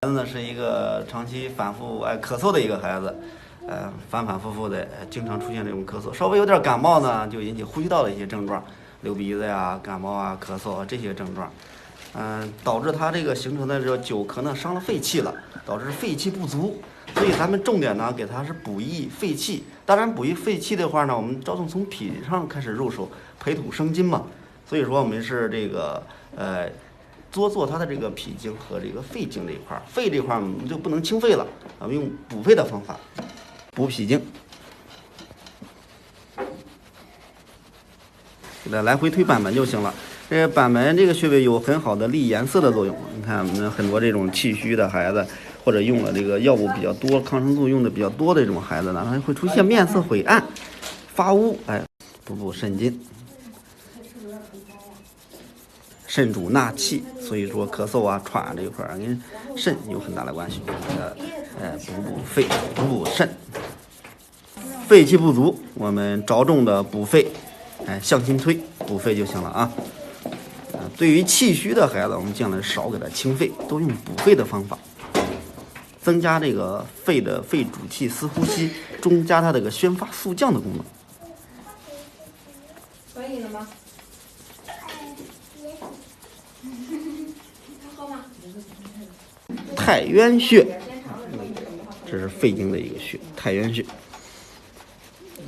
孩子呢是一个长期反复爱咳嗽的一个孩子，反反复复的经常出现这种咳嗽，稍微有点感冒呢，就引起呼吸道的一些症状，流鼻子呀、感冒啊、咳嗽啊这些症状，导致他这个形成的这个久咳呢伤了肺气了，导致肺气不足，所以咱们重点呢给他是补益肺气。当然补益肺气的话呢，我们着重从脾上开始入手，培土生金嘛。所以说我们是这个多做它的这个脾经和这个肺经这一块儿，肺这块儿我们就不能清肺了，我们用补肺的方法补脾经，给它来回推板门就行了。这个板门这个穴位有很好的利颜色的作用。你看我们很多这种气虚的孩子，或者用了这个药物比较多、抗生素用的比较多的这种孩子呢，他会出现面色晦暗、发乌，补肾经。肾主纳气，所以说咳嗽啊、喘啊这一块跟肾有很大的关系。补肺、补肾，肺气不足，我们着重的补肺，向心推补肺就行了啊。对于气虚的孩子，我们尽量少给他清肺，都用补肺的方法，增加这个肺的肺主气司呼吸，增加它这个宣发速降的功能。可以了吗？太渊穴，这是肺经的一个穴，太渊穴，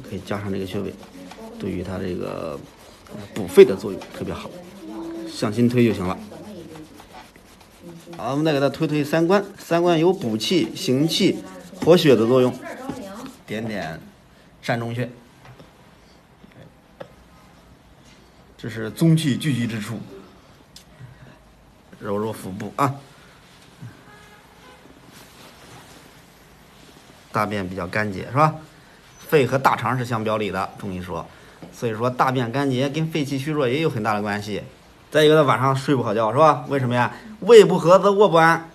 可以加上这个穴位，对于它这个补肺的作用特别好，向心推就行了。好，我们再给它推三关，三关有补气、行气、活血的作用。点点膻中穴，这是宗气聚集之处，揉揉腹部啊。大便比较干结是吧？肺和大肠是相表里的，中医说，所以说大便干结跟肺气虚弱也有很大的关系。再一个，晚上睡不好觉是吧？为什么呀？胃不和则卧不安。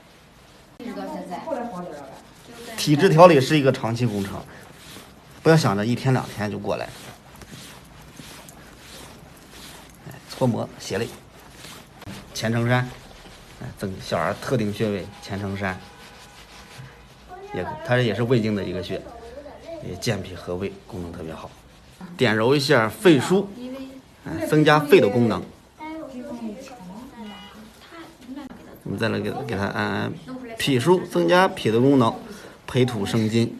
体质调理是一个长期工程，不要想着一天两天就过来。搓摩胁肋，前承山，增小儿特定穴位前承山。它也是胃经的一个穴，也健脾和胃，功能特别好。点揉一下肺腧，增加肺的功能。我们再来给它按按脾腧，增加脾的功能，培土生金。